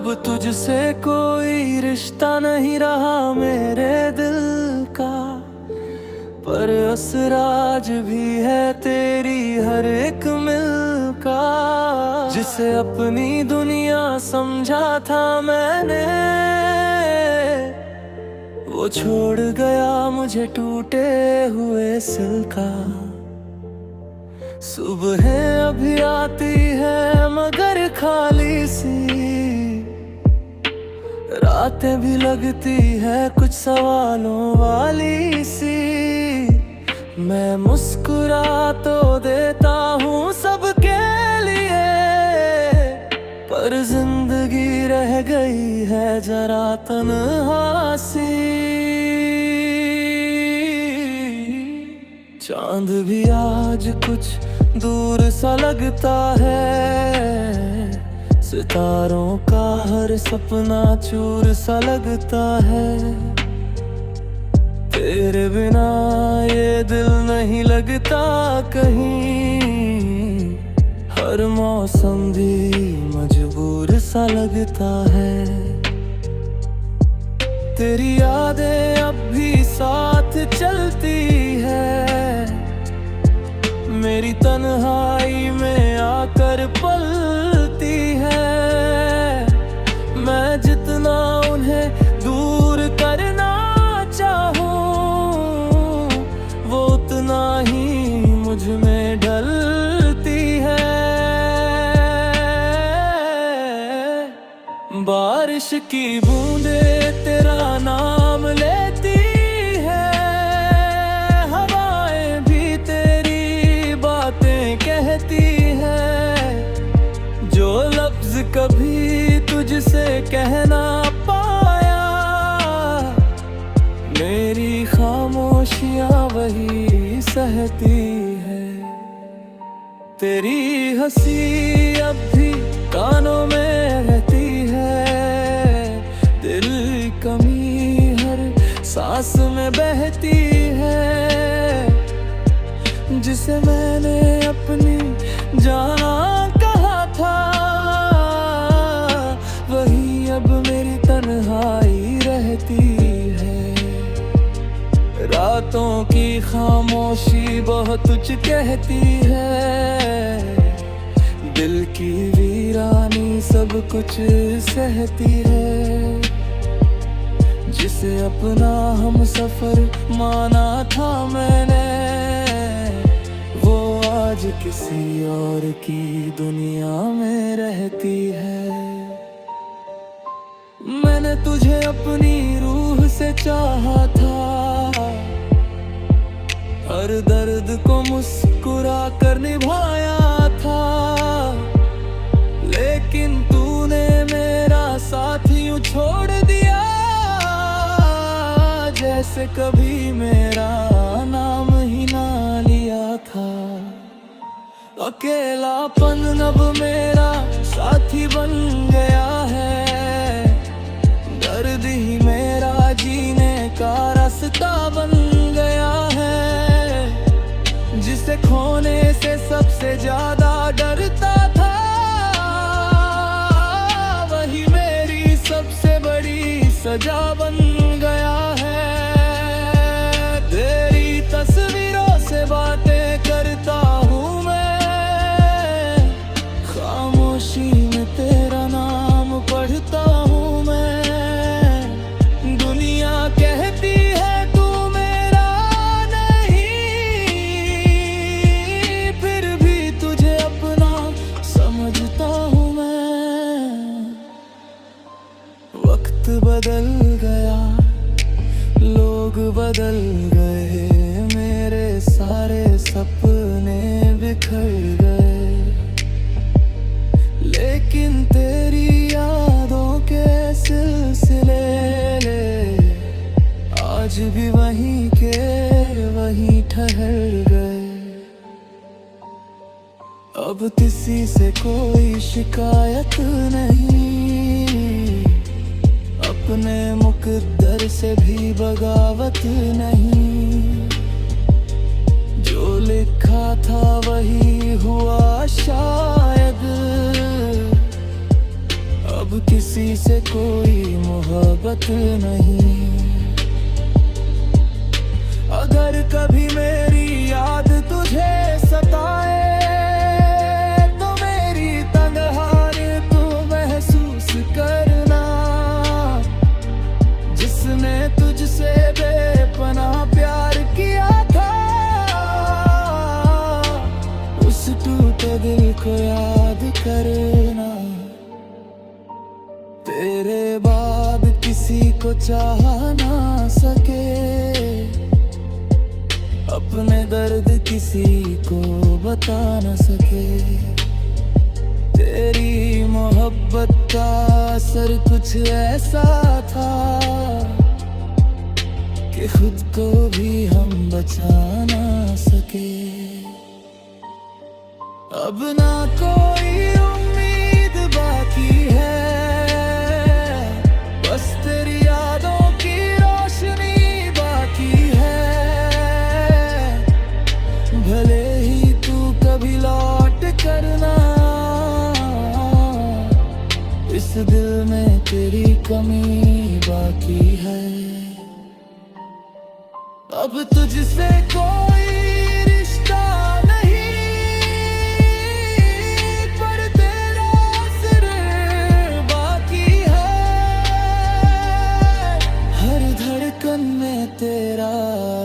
अब तुझसे कोई रिश्ता नहीं रहा मेरे दिल का, पर असराज भी है तेरी हर एक मिल का। जिसे अपनी दुनिया समझा था मैंने, वो छोड़ गया मुझे टूटे हुए सिल का। सुबह अभी आती है मगर खाली सी, रातें भी लगती है कुछ सवालों वाली सी। मैं मुस्कुरा तो देता हूँ सबके लिए, पर जिंदगी रह गई है जरा तन्हा सी। चांद भी आज कुछ दूर सा लगता है, सितारों का हर सपना चूर सा लगता है। तेरे बिना ये दिल नहीं लगता कहीं, हर मौसम भी मजबूर सा लगता है। तेरी यादें अब भी साथ चलती है, मेरी तन्हाई में आकर पलती है। मैं जितना उन्हें दूर करना चाहूं, वो उतना ही मुझ में ढलती है। बारिश की बूंदें तेरा नाम लेती है, हवाएं भी तेरी बातें कहती है। जो लफ्ज कभी तुझसे कहना पाया, मेरी खामोशियां वही सहती है। तेरी हंसी अब भी कानों में रहती है, दिल कमी हर सांस में बहती है। जिसे मैंने अपनी जाना कहा था, वही अब मेरी तन्हाई रहती है। रातों की खामोशी बहुत कुछ कहती है, दिल की वीरानी सब कुछ सहती है। जिसे अपना हम सफर माना था मैंने, वो आज किसी और की दुनिया में रहती है। मैंने तुझे अपनी रूह से चाहा था, हर दर्द को मुस्कुरा कर निभाया था। लेकिन तूने मेरा साथ यूं छोड़ दिया, जैसे कभी मेरा नाम ही ना लिया था। अकेलापन अब मेरा साथी बन गया है, दर्द ही मेरा जीने का रास्ता बन गया है। जिसे खोने से सबसे ज्यादा डरता था, वही मेरी सबसे बड़ी सजा बन गया है। तेरी तस्वीरों से बातें करता हूँ मैं, खामोशी में तेरा नाम पढ़ता हूँ मैं। दुनिया कहती है तू मेरा नहीं, फिर भी तुझे अपना समझता हूँ मैं। वक्त बदल गया, लोग बदल गए, मेरे सारे सपने बिखर गए। लेकिन तेरी यादों के सिलसिले आज भी वहीं के वहीं ठहर गए। अब किसी से कोई शिकायत नहीं, अपने मुकद्दर से भी बगावत नहीं। जो लिखा था वही हुआ शायद, अब अब किसी से कोई मोहब्बत नहीं। अगर कभी मेरी याद तुझे सताए तो मेरी तन्हाई तू महसूस करना। जिसने तुझसे बेपनाह प्यार किया था, उस टूटे दिल को याद करना। तेरे बाद किसी को चाह ना सके, अपने दर्द किसी को बता न सके। तेरी मोहब्बत का असर कुछ ऐसा था कि खुद को भी हम बचा ना सके। अब ना कोई उम्मीद बाकी है, बस तेरी यादों की रोशनी बाकी है। भले ही तू कभी लौट करना, इस दिल में तेरी कमी बाकी है। अब तुझसे कोई रिश्ता नहीं, पर तेरा सिर्फ बाकी है। हर धड़कन में तेरा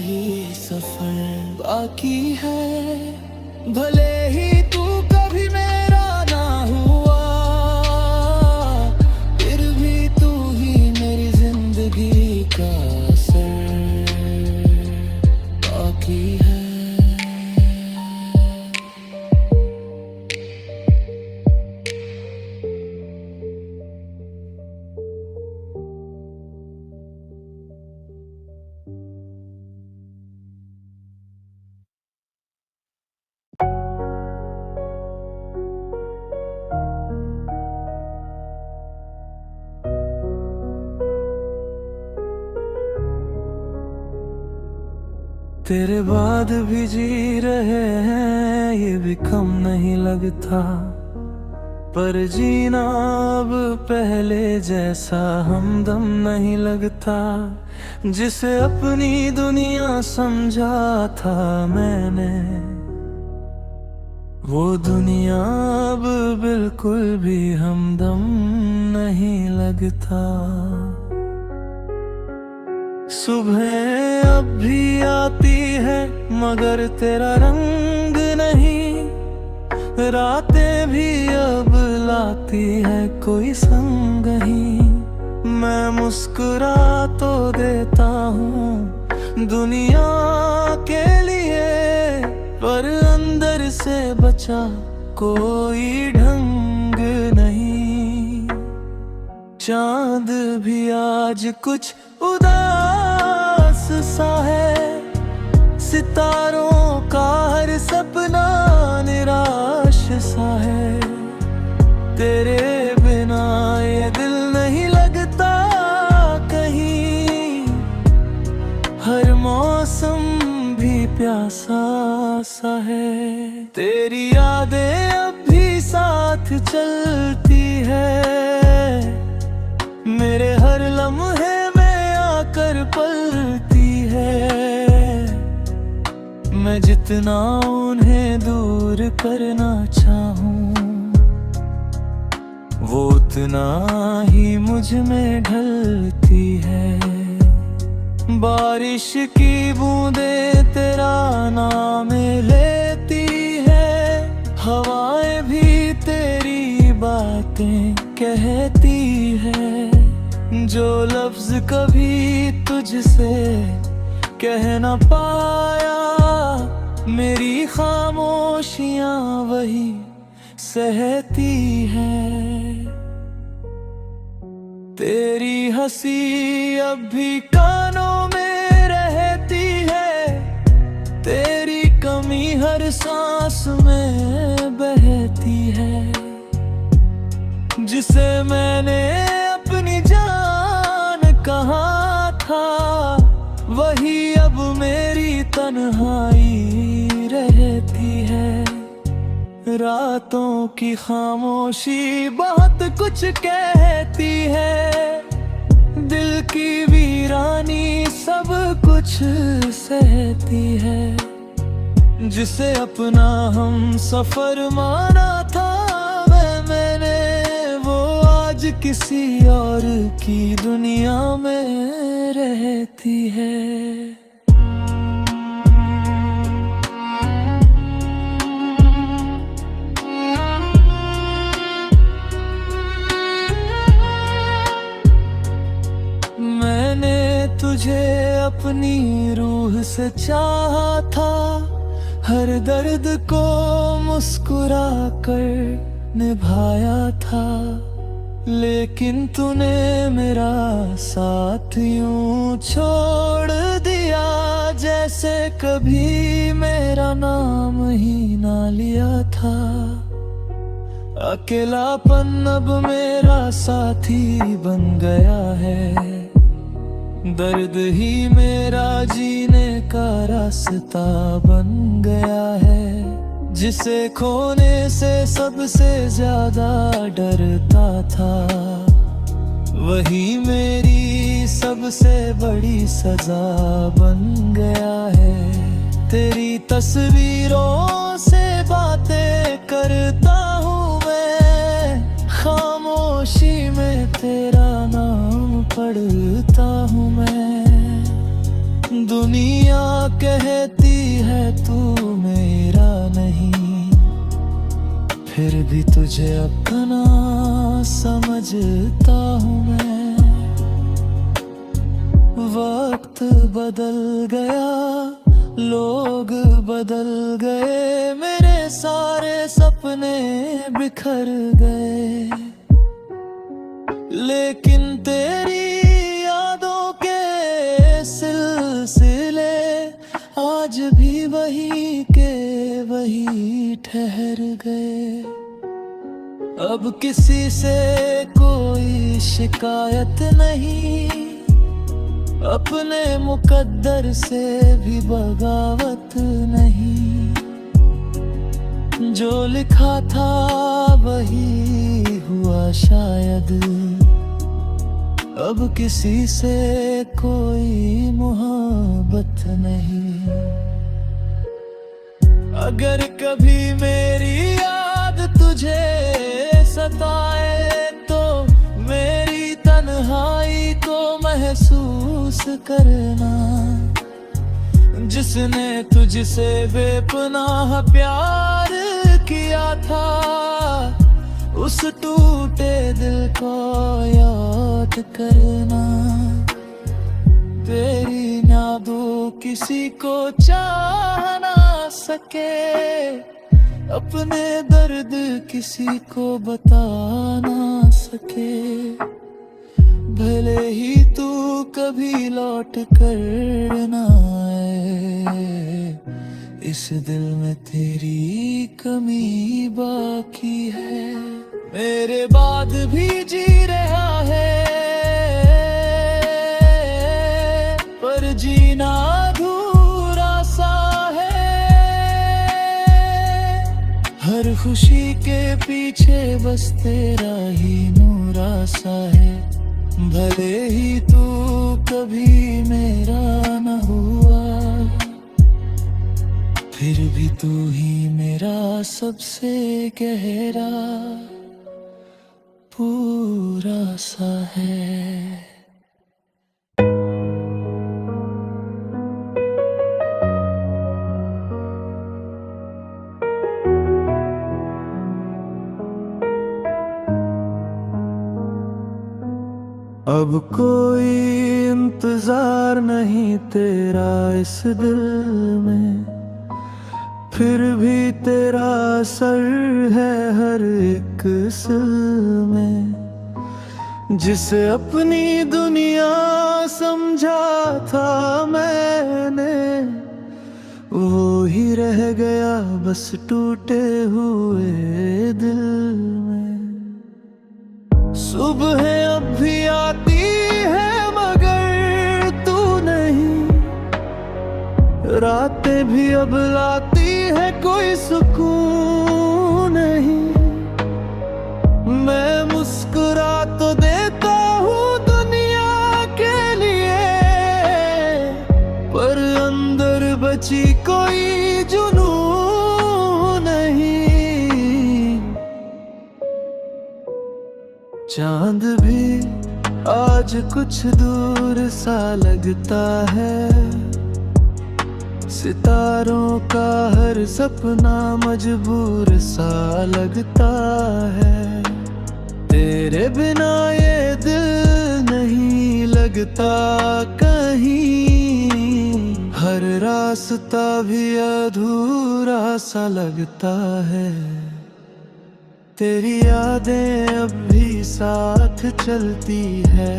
ही सफर बाकी है। भले ही तू कभी मेरा ना हुआ, फिर भी तू ही मेरी जिंदगी का असर बाकी है। तेरे बाद भी जी रहे हैं, ये भी कम नहीं लगता। पर जीना अब पहले जैसा हमदम नहीं लगता। जिसे अपनी दुनिया समझा था मैंने, वो दुनिया अब बिल्कुल भी हमदम नहीं लगता। सुबह अब भी आती है मगर तेरा रंग नहीं, रातें भी अब लाती है कोई संग ही। मैं मुस्कुरा तो देता हूँ दुनिया के लिए, पर अंदर से बचा कोई ढंग नहीं। चांद भी आज कुछ उदास सा है, सितारों का हर सपना निराश सा है। तेरे बिना ये दिल नहीं लगता कहीं, हर मौसम भी प्यासा सा है। तेरी यादें अब भी साथ चलती है, मेरे हर लम्हे में आकर पलती है। मैं जितना उन्हें दूर करना चाहूं, वो उतना ही मुझ में ढलती है। बारिश की बूंदें तेरा नाम लेती है, हवाएं भी तेरी बातें कहती है। जो लफ्ज कभी तुझसे कह न पाया, मेरी खामोशियां वही सहती हैं। तेरी हंसी अब भी कानों में रहती है, तेरी कमी हर सांस में बहती है। जिसे मैंने अपनी जान कहा था, वही अब मेरी तन्हाई रहती है। रातों की खामोशी बहुत कुछ कहती है, दिल की वीरानी सब कुछ सहती है। जिसे अपना हम सफर माना था मैंने, वो आज किसी और की दुनिया में रहती है। तुझे अपनी रूह से चाहा था, हर दर्द को मुस्कुरा कर निभाया था, लेकिन तूने मेरा साथ यूं छोड़ दिया, जैसे कभी मेरा नाम ही ना लिया था। अकेलापन अब मेरा साथी बन गया है, दर्द ही मेरा जीने का रास्ता बन गया है। जिसे खोने से सबसे ज्यादा डरता था, वही मेरी सबसे बड़ी सजा बन गया है। तेरी तस्वीरों से बातें करता हूँ मैं, खामोशी में तेरा नाम पढ़ता हूँ मैं। दुनिया कहती है तू मेरा नहीं, फिर भी तुझे अपना समझता हूँ मैं। वक्त बदल गया, लोग बदल गए, मेरे सारे सपने बिखर गए, लेकिन तेरी यादों के सिलसिले आज भी वही के वही ठहर गए। अब किसी से कोई शिकायत नहीं, अपने मुकद्दर से भी बगावत नहीं। जो लिखा था वही हुआ शायद, अब किसी से कोई मोहब्बत नहीं। अगर कभी मेरी याद तुझे सताए तो मेरी तन्हाई को महसूस करना। जिसने तुझसे बेपनाह प्यार किया था, उस टूटे दिल को याद करना। तेरी यादों किसी को चाह ना सके, अपने दर्द किसी को बता ना सके। भले ही तू कभी लौट कर ना आए, इस दिल में तेरी कमी बाकी है। मेरे बाद भी जी रहा है, पर जीना अधूरा सा है। हर खुशी के पीछे बस तेरा ही नूर सा है। भले ही तू कभी मेरा न हुआ, फिर भी तू ही मेरा सबसे गहरा पूरा सा है। अब कोई इंतजार नहीं तेरा इस दिल में, फिर भी तेरा असर है हर एक सिल में। जिसे अपनी दुनिया समझा था मैंने, वो ही रह गया बस टूटे हुए दिल में। सुबह अब भी आती है मगर तू नहीं, रातें भी अब लाती है कोई सुकून नहीं। मैं मुस्कुरा तो देता हूँ दुनिया के लिए, पर अंदर बची कोई जुनून नहीं। चांद भी आज कुछ दूर सा लगता है, सितारों का हर सपना मजबूर सा लगता है। तेरे बिना ये दिल नहीं लगता कहीं, हर रास्ता भी अधूरा सा लगता है। तेरी यादें अब भी साथ चलती है,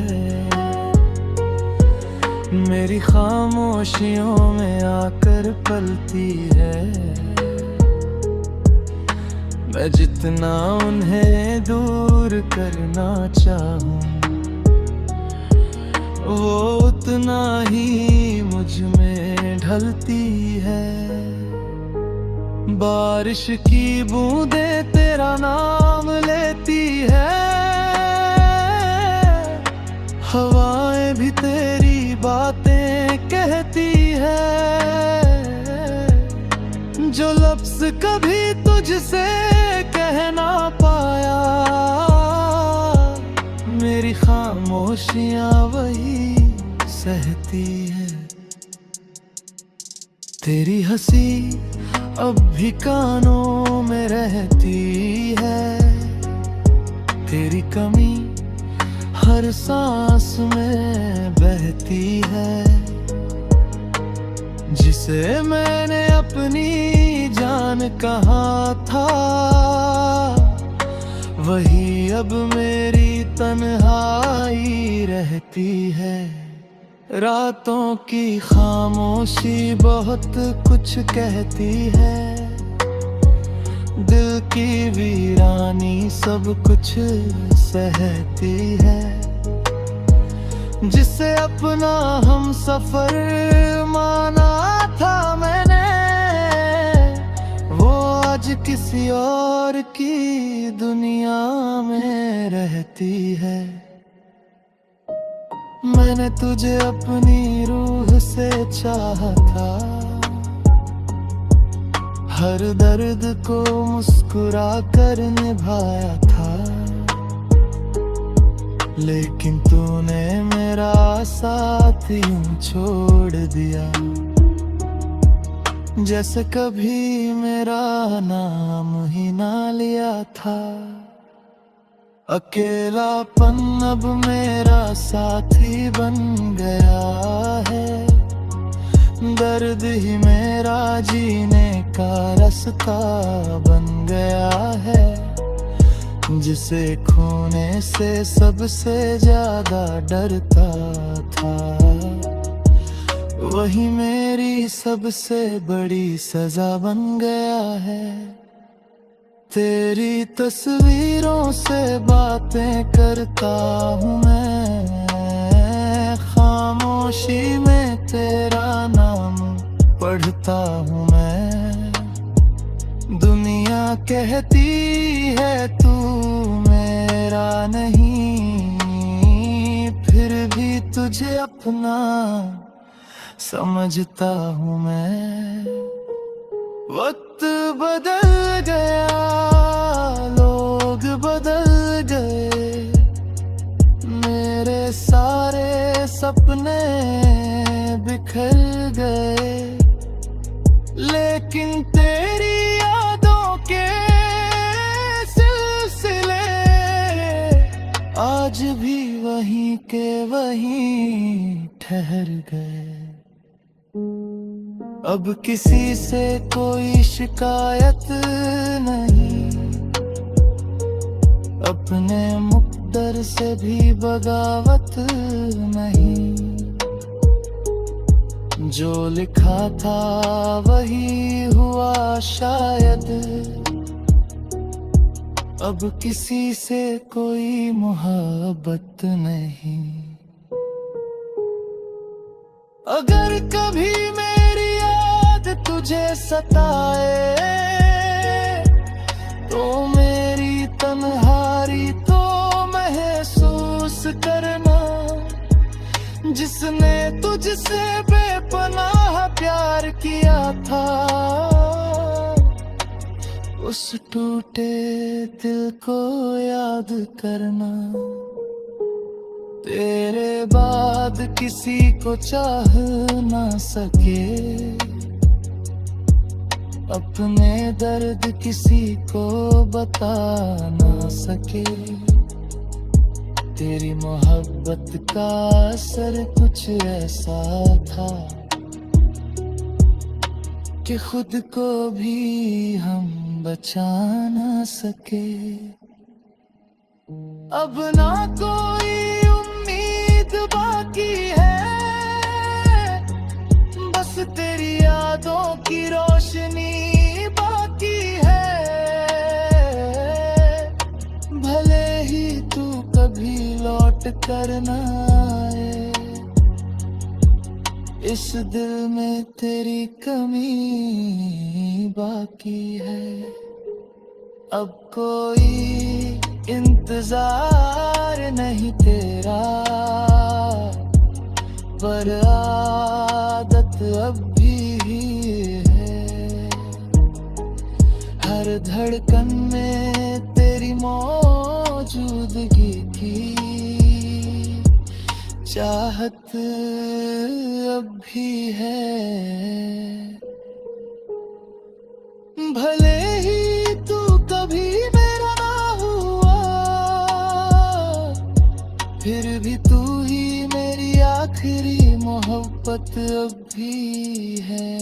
मेरी खामोशियों में आकर पलती है। मैं जितना उन्हें दूर करना चाहूं, वो उतना ही मुझ में ढलती है। बारिश की बूंदें तेरा नाम लेती है, हवाएं भी तेरी बातें कहती है। जो लफ्ज़ कभी तुझसे कह ना पाया, मेरी खामोशियां वही सहती है। तेरी हंसी अब भी कानों में रहती है, तेरी कमी हर सांस में बहती है। जिसे मैंने अपनी जान कहा था, वही अब मेरी तन्हाई रहती है। रातों की खामोशी बहुत कुछ कहती है, दिल की वीरानी सब कुछ सहती है। जिसे अपना हम सफर माना था मैंने, वो आज किसी और की दुनिया में रहती है। मैंने तुझे अपनी रूह से चाहा था, हर दर्द को मुस्कुरा कर निभाया था। लेकिन तूने मेरा साथ यूं छोड़ दिया, जैसे कभी मेरा नाम ही ना लिया था। अकेलापन अब मेरा साथी बन गया है, दर्द ही मेरा जीने का रास्ता बन गया है। जिसे खोने से सबसे ज्यादा डरता था, वही मेरी सबसे बड़ी सजा बन गया है। तेरी तस्वीरों से बातें करता हूँ मैं, खामोशी में तेरा नाम पढ़ता हूँ मैं। दुनिया कहती है तू मेरा नहीं, फिर भी तुझे अपना समझता हूँ मैं। वक्त बदल गया, लोग बदल गए, मेरे सारे सपने बिखर गए। लेकिन तेरी यादों के सिलसिले आज भी वहीं के वहीं ठहर गए। अब किसी से कोई शिकायत नहीं, अपने मुक़द्दर से भी बगावत नहीं। जो लिखा था वही हुआ शायद, अब किसी से कोई मोहब्बत नहीं। अगर कभी मेरी याद तुझे सताए, तो मेरी तन्हाई तो महसूस करना, जिसने तुझसे बेपनाह प्यार किया था। उस टूटे दिल को याद करना, तेरे बाद किसी को चाह ना सके, अपने दर्द किसी को बता ना सके। तेरी मोहब्बत का असर कुछ ऐसा था कि खुद को भी हम बचा ना सके। अब ना कोई उम्मीद बाकी है, बस तेरी यादों की रोशनी बाकी है। भले ही तू कभी लौट कर ना आए, इस दिल में तेरी कमी बाकी है। अब कोई इंतजार नहीं तेरा, पर आदत अब भी है। हर धड़कन में तेरी मौजूदगी की चाहत अब भी है। भले ही तू कभी मेरा ना हुआ, फिर भी तू ही मेरी आखिरी मोहब्बत अब भी है।